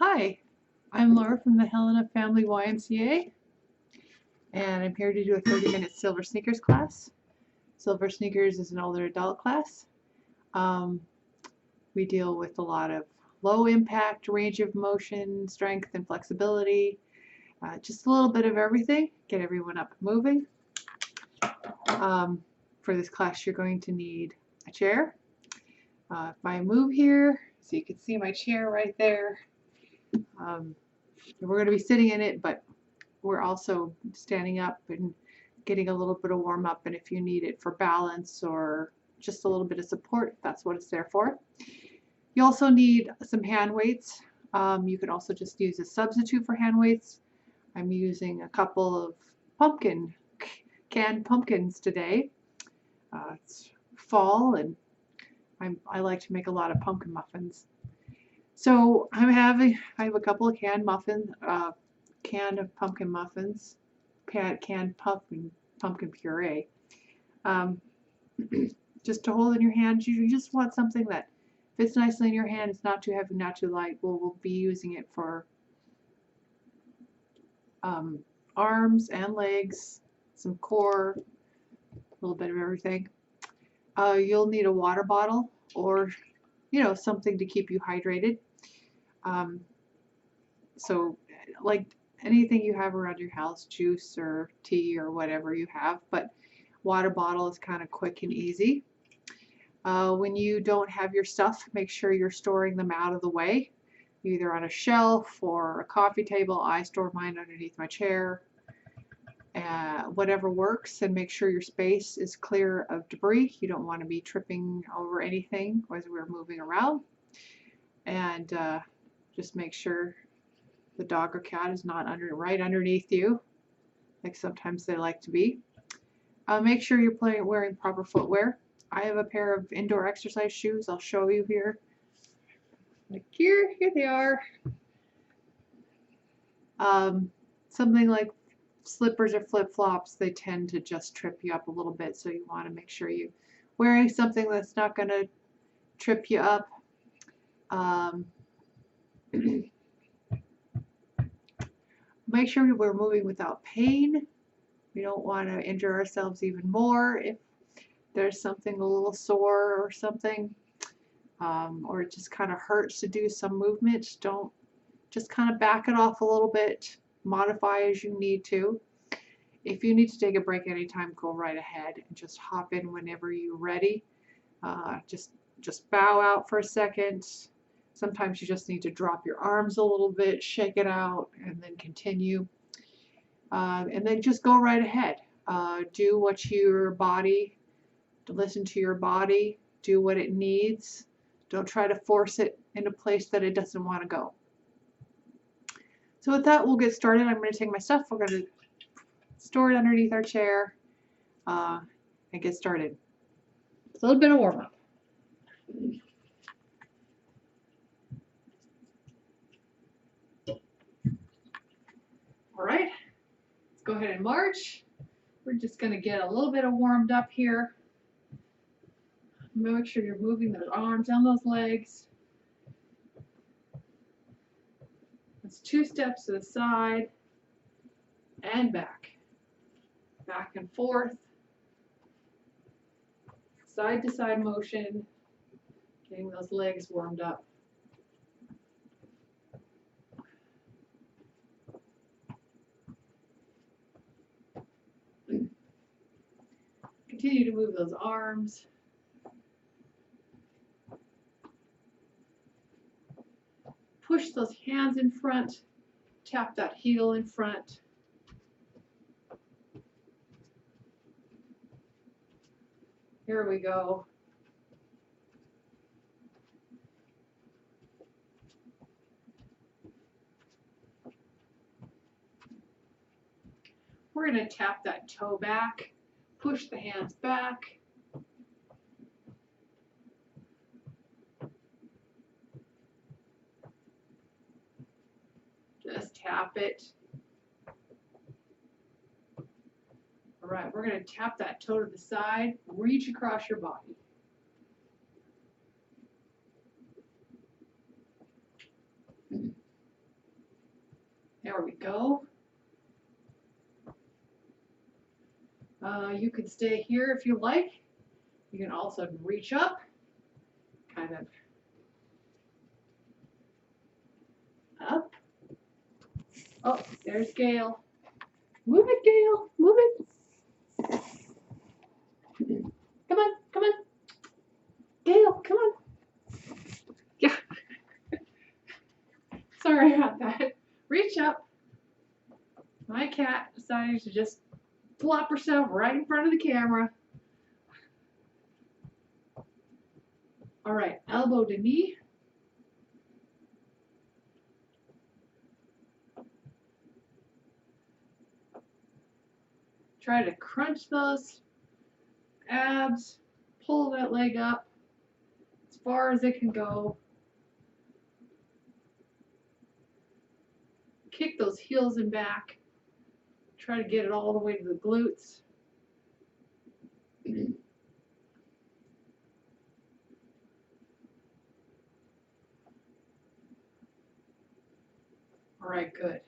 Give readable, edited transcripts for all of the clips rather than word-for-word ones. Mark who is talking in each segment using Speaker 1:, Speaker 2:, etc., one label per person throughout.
Speaker 1: Hi, I'm Laura from the Helena Family YMCA, and I'm here to do a 30-minute Silver Sneakers class. Silver Sneakers is an older adult class. Um, we deal with a lot of low impact, range of motion, strength, and flexibility. Just a little bit of everything, get everyone up and moving. For this class, you're going to need a chair. If I move here, so you can see my chair right there. We're going to be sitting in it, but we're also standing up and getting a little bit of warm up, and if you need it for balance or just a little bit of support, that's what it's there for. You also need some hand weights. You can also just use a substitute for hand weights. I'm using a couple of canned pumpkins today. It's fall and I like to make a lot of pumpkin muffins. So I have a couple of canned pumpkin muffins, canned pumpkin puree. Just to hold in your hand, you just want something that fits nicely in your hand. It's not too heavy, not too light. We'll be using it for arms and legs, some core, a little bit of everything. You'll need a water bottle or something to keep you hydrated. So like anything you have around your house, juice or tea or whatever you have, but water bottle is kind of quick and easy. When you don't have your stuff, make sure you're storing them out of the way, either on a shelf or a coffee table. I store mine underneath my chair. Whatever works, and make sure your space is clear of debris. You don't want to be tripping over anything as we're moving around. And just make sure the dog or cat is not right underneath you, like sometimes they like to be. Make sure you're wearing proper footwear. I have a pair of indoor exercise shoes. I'll show you here. Like here they are. Something like slippers or flip-flops, they tend to just trip you up a little bit, so you want to make sure you're wearing something that's not going to trip you up. Make sure we're moving without pain. We don't want to injure ourselves even more if there's something a little sore or something, or it just kind of hurts to do some movement. Don't just kind of back it off a little bit, modify as you need to. If you need to take a break anytime, go right ahead and just hop in whenever you're ready. Just bow out for a second. Sometimes you just need to drop your arms a little bit, shake it out, and then continue. And then just go right ahead. Do what your body, listen to your body, do what it needs. Don't try to force it in a place that it doesn't want to go. So with that, we'll get started. I'm going to take my stuff. We're going to store it underneath our chair and get started. It's a little bit of warm-up. All right, let's go ahead and march. We're just going to get a little bit of warmed up here. Make sure you're moving those arms and those legs. It's 2 steps to the side and back. Back and forth. Side to side motion. Getting those legs warmed up. Continue to move those arms. Push those hands in front. Tap that heel in front. Here we go. We're going to tap that toe back. Push the hands back. Just tap it. All right, we're going to tap that toe to the side, reach across your body. There we go. You can stay here if you like. You can also reach up, kind of up. Oh, there's Gail. Move it, Gail. Move it. Come on, come on. Gail, come on. Yeah. Sorry about that. Reach up. My cat decided to just plop herself right in front of the camera. All right, elbow to knee. Try to crunch those abs, pull that leg up as far as it can go. Kick those heels and back. Try to get it all the way to the glutes. All right, good.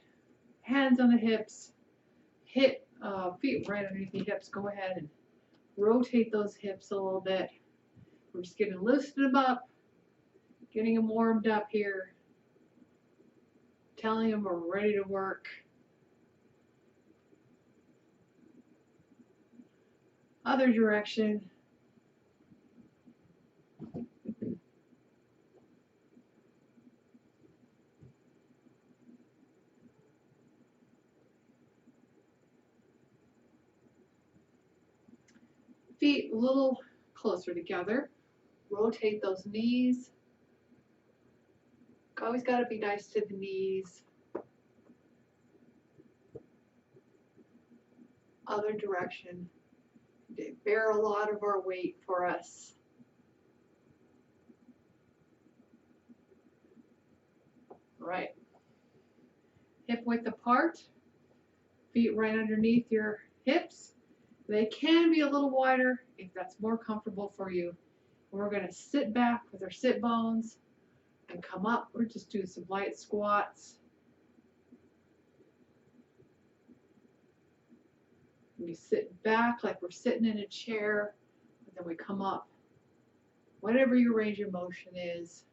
Speaker 1: Hands on the hips. Hit feet right underneath the hips. Go ahead and rotate those hips a little bit. We're just getting loosen them up, getting them warmed up here, telling them we're ready to work. Other direction. Feet a little closer together. Rotate those knees. Always got to be nice to the knees. Other direction. They bear a lot of our weight for us. Right. Hip width apart. Feet right underneath your hips. They can be a little wider if that's more comfortable for you. We're going to sit back with our sit bones and come up. We're just doing some light squats. We sit back like we're sitting in a chair, and then we come up. Whatever your range of motion is.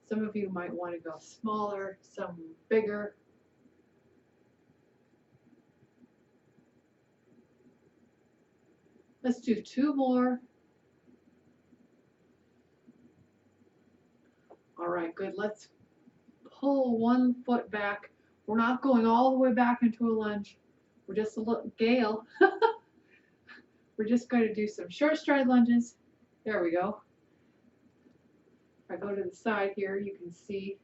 Speaker 1: Some of you might want to go smaller, some bigger. Let's do 2 more. All right, good. Let's pull one foot back. We're not going all the way back into a lunge. We're just a little, Gail. We're just going to do some short stride lunges. There we go. If I go to the side here, you can see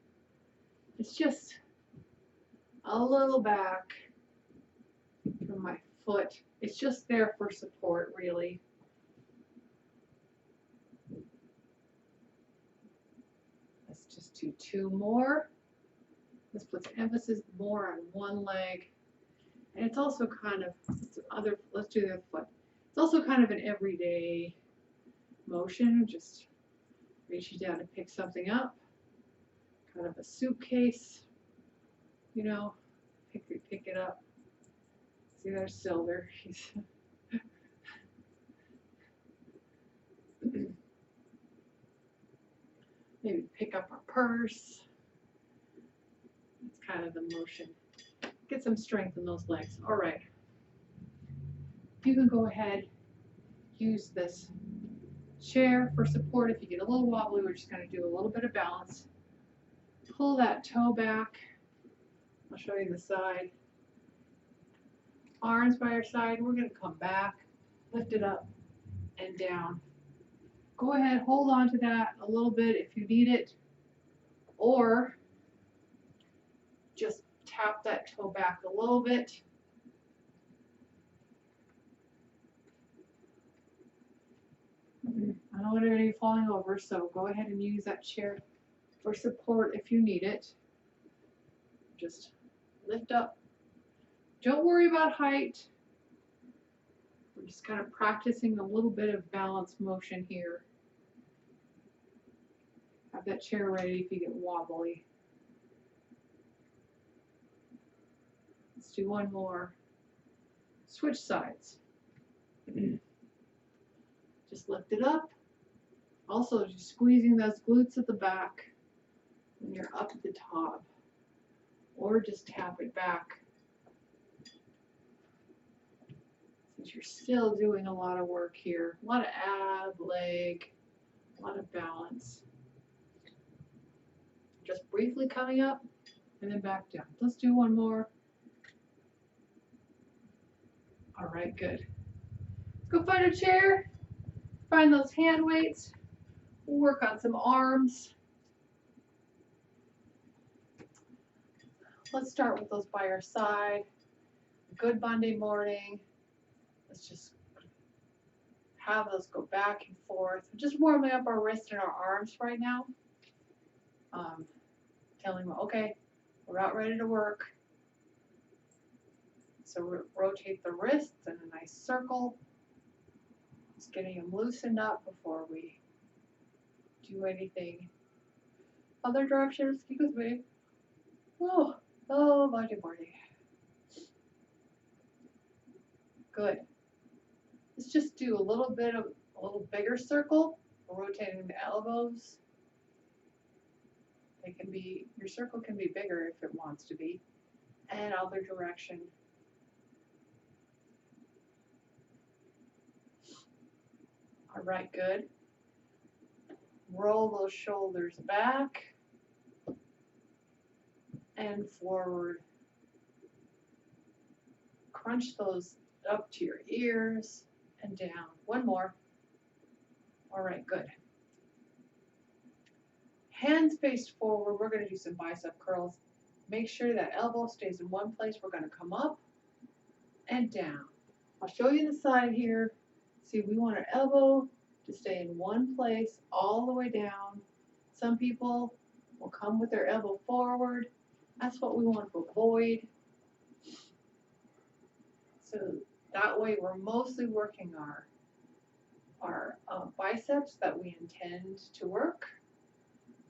Speaker 1: it's just a little back from my foot. It's just there for support, really. Let's just do 2 more. This puts emphasis more on one leg. And it's also kind of, let's do the other foot. It's also kind of an everyday motion, just reaching down to pick something up. Kind of a suitcase, you know, pick it up. See, there's Silver. She's maybe pick up our purse. It's kind of the motion. Get some strength in those legs. All right. You can go ahead, use this chair for support. If you get a little wobbly, we're just going to do a little bit of balance. Pull that toe back. I'll show you the side. Arms by our side. We're going to come back, lift it up and down. Go ahead, hold on to that a little bit if you need it, or just tap that toe back a little bit. I don't want anybody falling over, so go ahead and use that chair for support if you need it. Just lift up. Don't worry about height. We're just kind of practicing a little bit of balance motion here. Have that chair ready if you get wobbly. Let's do one more. Switch sides. Just lift it up. Also, just squeezing those glutes at the back when you're up at the top. Or just tap it back. Since you're still doing a lot of work here. A lot of ab, leg, a lot of balance. Just briefly coming up and then back down. Let's do one more. All right, good. Let's go find a chair. Find those hand weights. We'll work on some arms. Let's start with those by our side. Good Monday morning. Let's just have those go back and forth. We're just warming up our wrists and our arms right now. Telling them, okay, we're about ready to work. So rotate the wrists in a nice circle. Just getting them loosened up before we do anything. Other direction, excuse me. Oh, mighty morning. Good. Let's just do a little bigger circle, rotating the elbows. They can be, your circle can be bigger if it wants to be. And other direction. All right, good. Roll those shoulders back and forward. Crunch those up to your ears and down. One more. All right, good. Hands faced forward. We're going to do some bicep curls. Make sure that elbow stays in one place. We're going to come up and down. I'll show you the side here. See, we want our elbow to stay in one place all the way down. Some people will come with their elbow forward. That's what we want to avoid. So that way we're mostly working our biceps that we intend to work,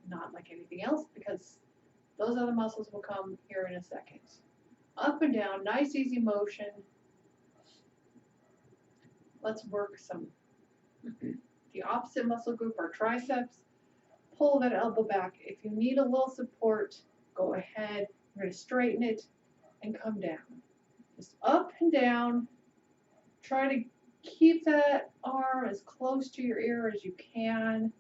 Speaker 1: not like anything else, because those other muscles will come here in a second. Up and down, nice easy motion. Let's work some, the opposite muscle group, our triceps. Pull that elbow back. If you need a little support, go ahead. We're going to straighten it and come down. Just up and down. Try to keep that arm as close to your ear as you can.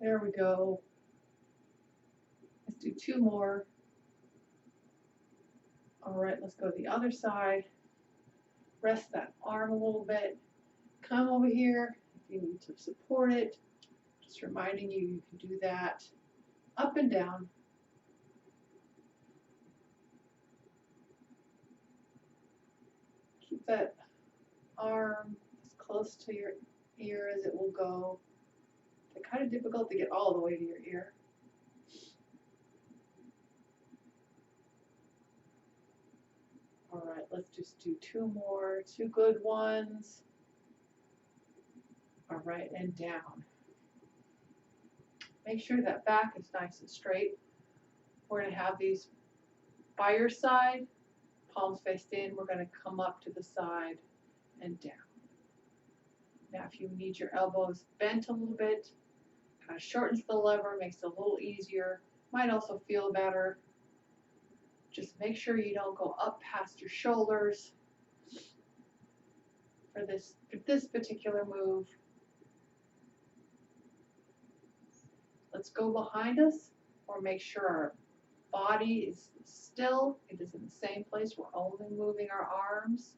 Speaker 1: There we go. Let's do two more. All right, let's go to the other side. Rest that arm a little bit. Come over here if you need to support it. Just reminding you, you can do that up and down. Keep that arm as close to your ear as it will go. It's kind of difficult to get all the way to your ear. All right, let's just do two more, two good ones. All right, and down. Make sure that back is nice and straight. We're going to have these by your side, palms faced in. We're going to come up to the side and down. Now, if you need your elbows bent a little bit, kind of shortens the lever, makes it a little easier. Might also feel better. Just make sure you don't go up past your shoulders for this particular move. Let's go behind us, or make sure our body is still. It is in the same place. We're only moving our arms.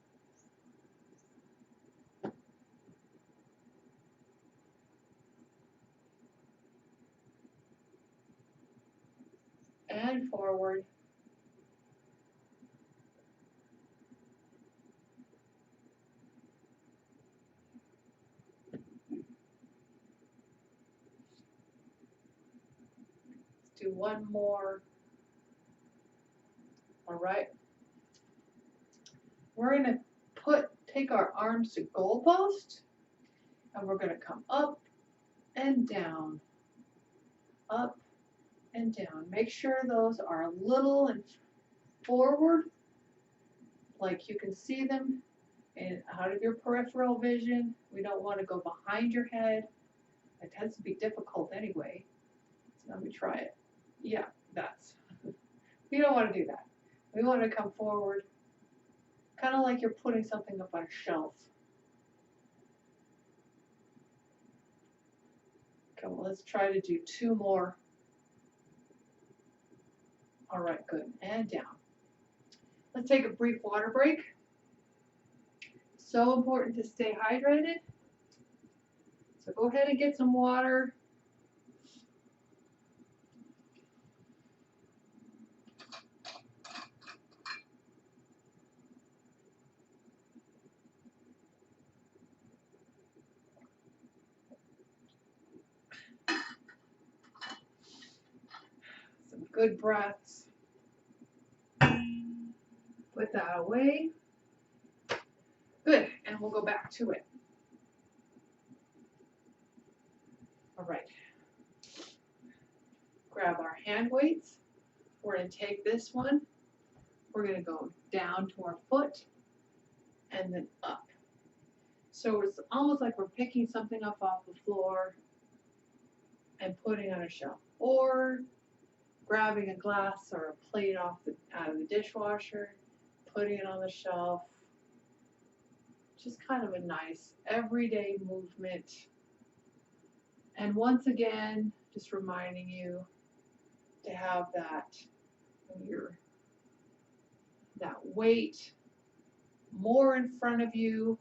Speaker 1: And forward. Do one more. All right. We're going to take our arms to goalpost, and we're going to come up and down. up and down. Make sure those are a little and forward, like you can see them and out of your peripheral vision. We don't want to go behind your head. It tends to be difficult anyway. So let me try it. Yeah, we don't want to do that. We want to come forward, kind of like you're putting something up on a shelf. Okay, well, let's try to do 2 more. All right, good, and down. Let's take a brief water break. So important to stay hydrated. So go ahead and get some water. Some good breaths. Put that away. Good, and we'll go back to it. All right. Grab our hand weights. We're going to take this one. We're going to go down to our foot and then up. So it's almost like we're picking something up off the floor and putting on a shelf, or grabbing a glass or a plate out of the dishwasher, putting it on the shelf. Just kind of a nice everyday movement. And once again, just reminding you to have that weight more in front of you.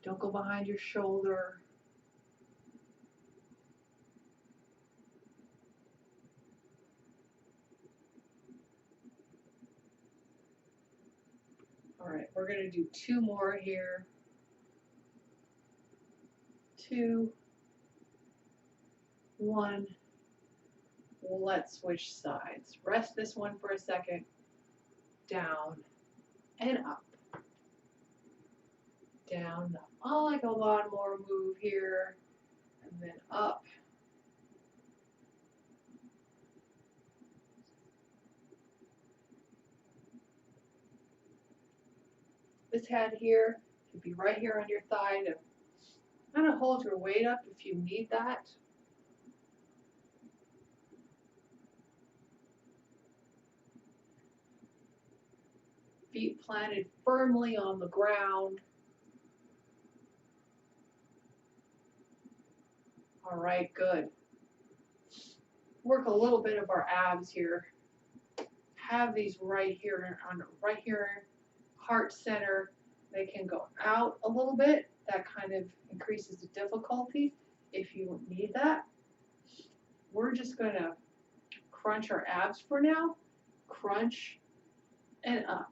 Speaker 1: Don't go behind your shoulder. All right, we're going to do 2 more here. 2, 1. Let's switch sides. Rest this one for a second. Down and up. Down, up. I like a lot more move here. And then up. This hand here could be right here on your thigh to kind of hold your weight up if you need that. Feet planted firmly on the ground. All right, good. Work a little bit of our abs here. Have these right here, heart center. They can go out a little bit. That kind of increases the difficulty if you need that. We're just going to crunch our abs for now. Crunch and up.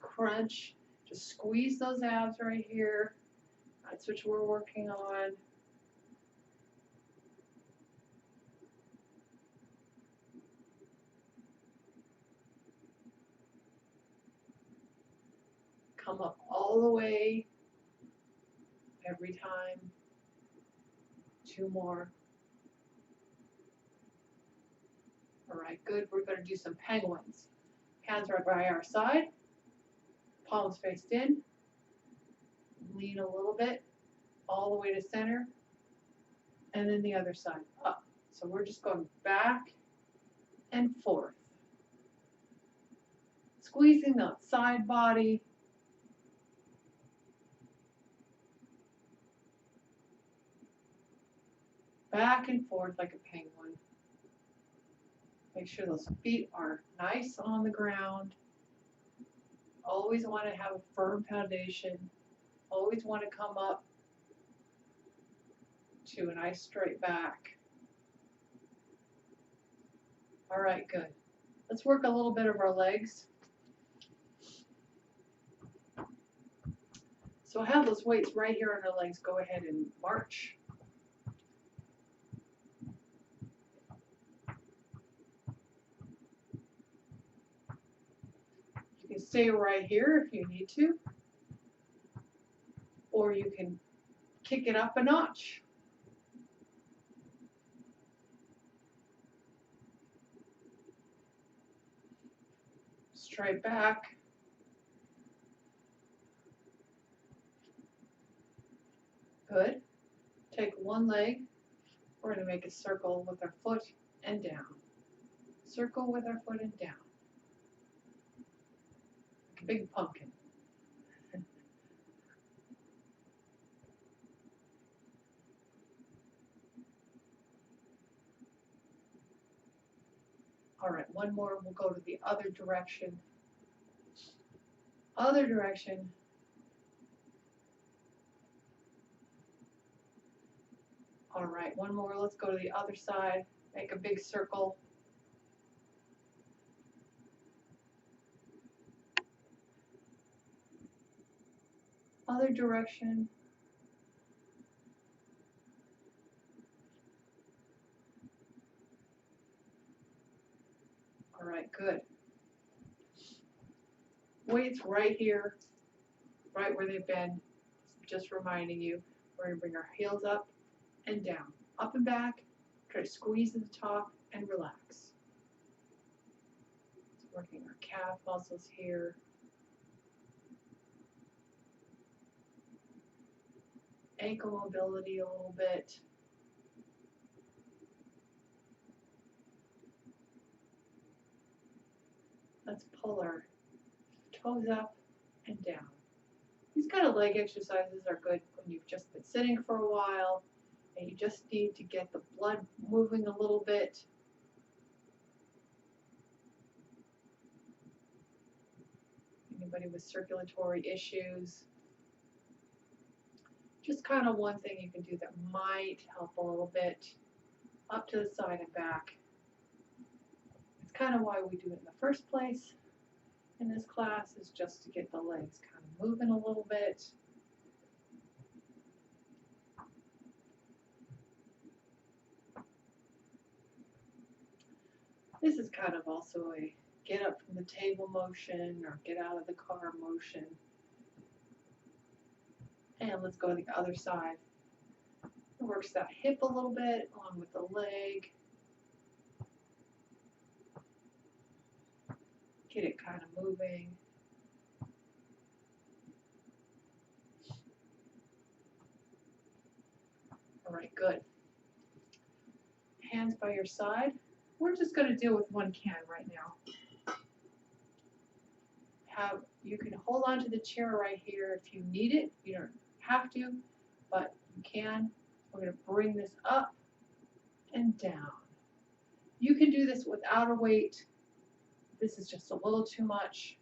Speaker 1: Crunch. Just squeeze those abs right here. That's what we're working on. Come up all the way every time. 2 more. All right, good. We're going to do some penguins. Hands right by our side. Palms faced in. Lean a little bit all the way to center. And then the other side up. So we're just going back and forth. Squeezing the side body. Back and forth like a penguin. Make sure those feet are nice on the ground. Always want to have a firm foundation. Always want to come up to a nice straight back. All right, good. Let's work a little bit of our legs. So I have those weights right here on our legs. Go ahead and march. You can stay right here if you need to, or you can kick it up a notch. right back. Good. Take one leg. We're going to make a circle with our foot and down. Circle with our foot and down. Like a big pumpkin. All right, one more. We'll go to the other direction. Other direction. All right, one more. Let's go to the other side. Make a big circle. Other direction. All right, good. Weights right here, right where they've been. Just reminding you, we're going to bring our heels up and down, up and back. Try to squeeze at the top and relax. So working our calf muscles here. Ankle mobility a little bit. Let's pull our toes up and down. These kind of leg exercises are good when you've just been sitting for a while and you just need to get the blood moving a little bit. Anybody with circulatory issues? Just kind of one thing you can do that might help a little bit. Up to the side and back. It's kind of why we do it in the first place in this class, is just to get the legs kind of moving a little bit. This is kind of also a get up from the table motion or get out of the car motion. And let's go to the other side. It works that hip a little bit along with the leg. Get it kind of moving. All right, good. Hands by your side. We're just going to deal with one can right now. You can hold on to the chair right here if you need it. You don't have to, but you can. We're going to bring this up and down. You can do this without a weight. This is just a little too much.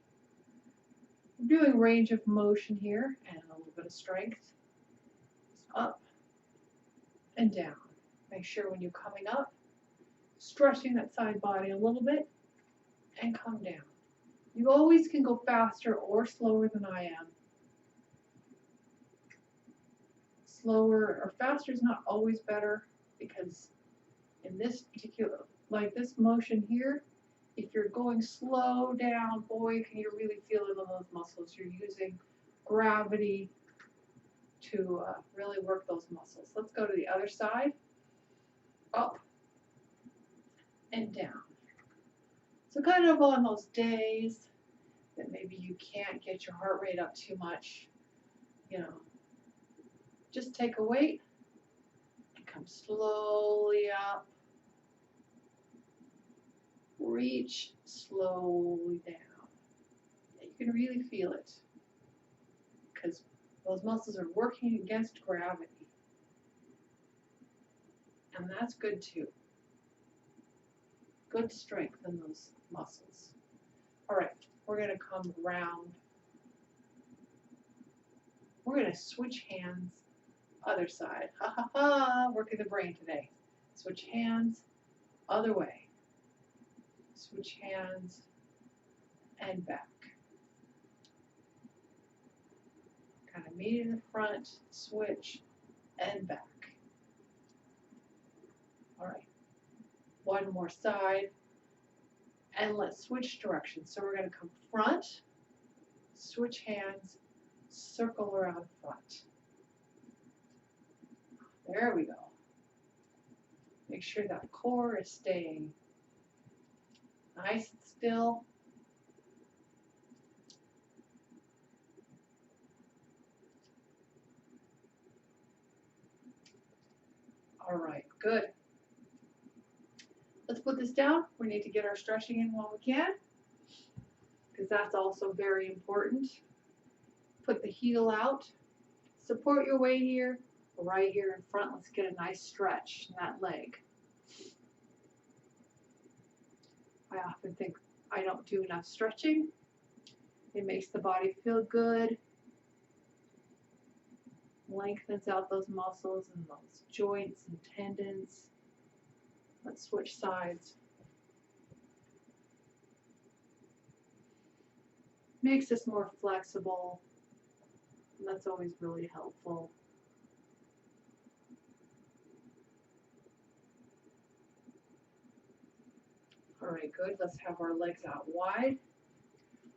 Speaker 1: We're doing range of motion here and a little bit of strength. Up and down. Make sure when you're coming up, stretching that side body a little bit and come down. You always can go faster or slower than I am. Slower or faster is not always better, because in this particular, like this motion here, if you're going slow down, boy, can you really feel it in those muscles. You're using gravity to really work those muscles. Let's go to the other side. Up and down. So kind of on those days that maybe you can't get your heart rate up too much, just take a weight and come slowly up. Reach slowly down. And you can really feel it because those muscles are working against gravity. And that's good too. Good strength in those muscles. All right, we're going to come around. We're going to switch hands, other side. Ha ha ha, working the brain today. Switch hands, other way. Switch hands and back. Kind of meet in the front, switch and back. All right, one more side. And let's switch directions. So we're going to come front, switch hands, circle around front. There we go. Make sure that core is staying nice and still. All right, good. Let's put this down. We need to get our stretching in while we can, because that's also very important. Put the heel out. Support your weight here, right here in front. Let's get a nice stretch in that leg. I often think I don't do enough stretching. It makes the body feel good, lengthens out those muscles and those joints and tendons. Let's switch sides. Makes us more flexible. And that's always really helpful. All right, good. Let's have our legs out wide.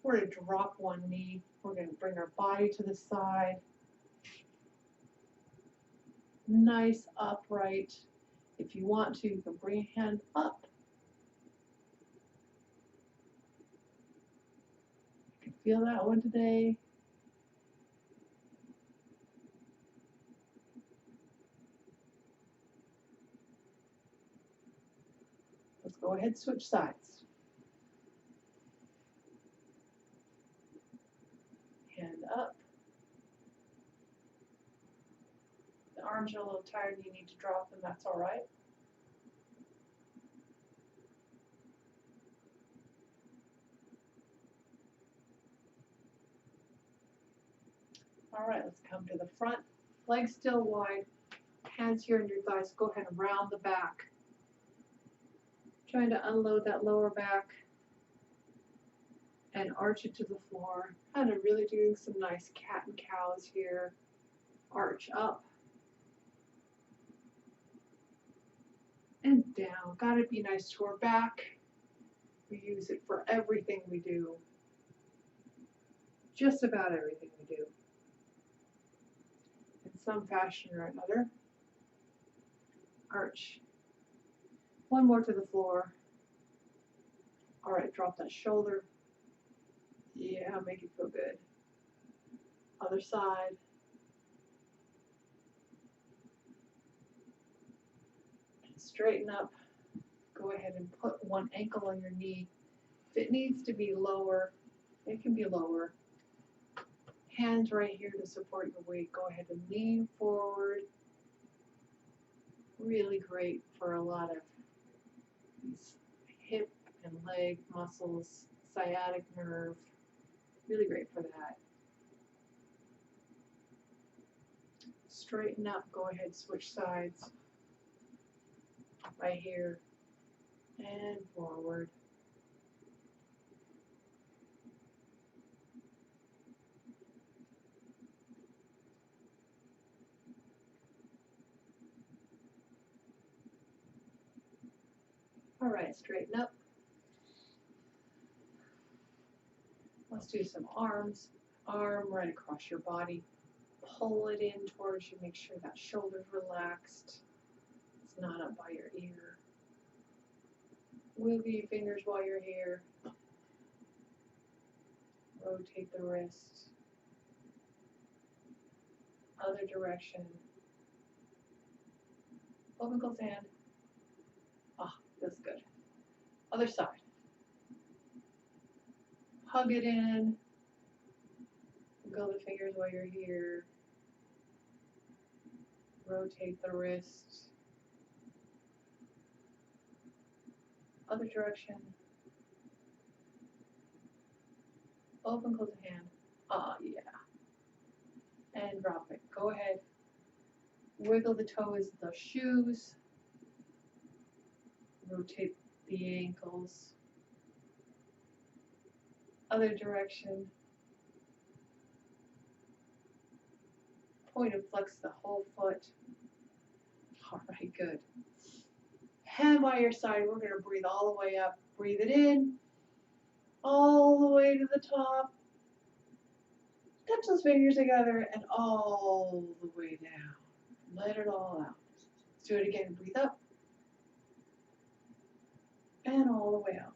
Speaker 1: We're going to drop one knee. We're going to bring our body to the side. Nice upright. If you want to, you can bring a hand up. You can feel that one today. Let's go ahead and switch sides. Hand up. The arms are a little tired and you need to drop them, that's all right. All right, let's come to the front. Legs still wide. Hands here under your thighs. Go ahead and round the back. Trying to unload that lower back and arch it to the floor. Kind of really doing some nice cat and cows here. Arch up and down. Gotta be nice to our back. We use it for everything we do. Just about everything we do. In some fashion or another. Arch. One more to the floor. All right, drop that shoulder. Yeah, make it feel good. Other side. And straighten up. Go ahead and put one ankle on your knee. If it needs to be lower, it can be lower. Hands right here to support your weight. Go ahead and lean forward. Really great for a lot of these hip and leg muscles, sciatic nerve. Really great for that. Straighten up. Go ahead, switch sides. Right here and forward. All right, straighten up. Let's do some arms. Arm right across your body. Pull it in towards you. Make sure that shoulder's relaxed. It's not up by your ear. Wiggle your fingers while you're here. Rotate the wrist. Other direction. Open, close hand. Ah, feels good. Other side. Hug it in. Wiggle the fingers while you're here. Rotate the wrist. Other direction. Open, close the hand. Ah, yeah. And drop it. Go ahead. Wiggle the toes of those shoes. Rotate the ankles. Other direction. Point and flex the whole foot. All right, good. Hand by your side. We're going to breathe all the way up. Breathe it in. All the way to the top. Touch those fingers together and all the way down. Let it all out. Let's do it again. Breathe up. And all the way out.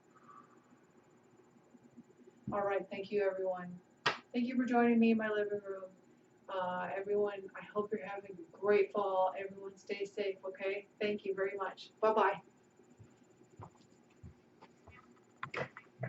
Speaker 1: All right, thank you everyone. Thank you for joining me in my living room. Everyone, I hope you're having a great fall. Everyone stay safe, okay? Okay, thank you very much. Bye-bye.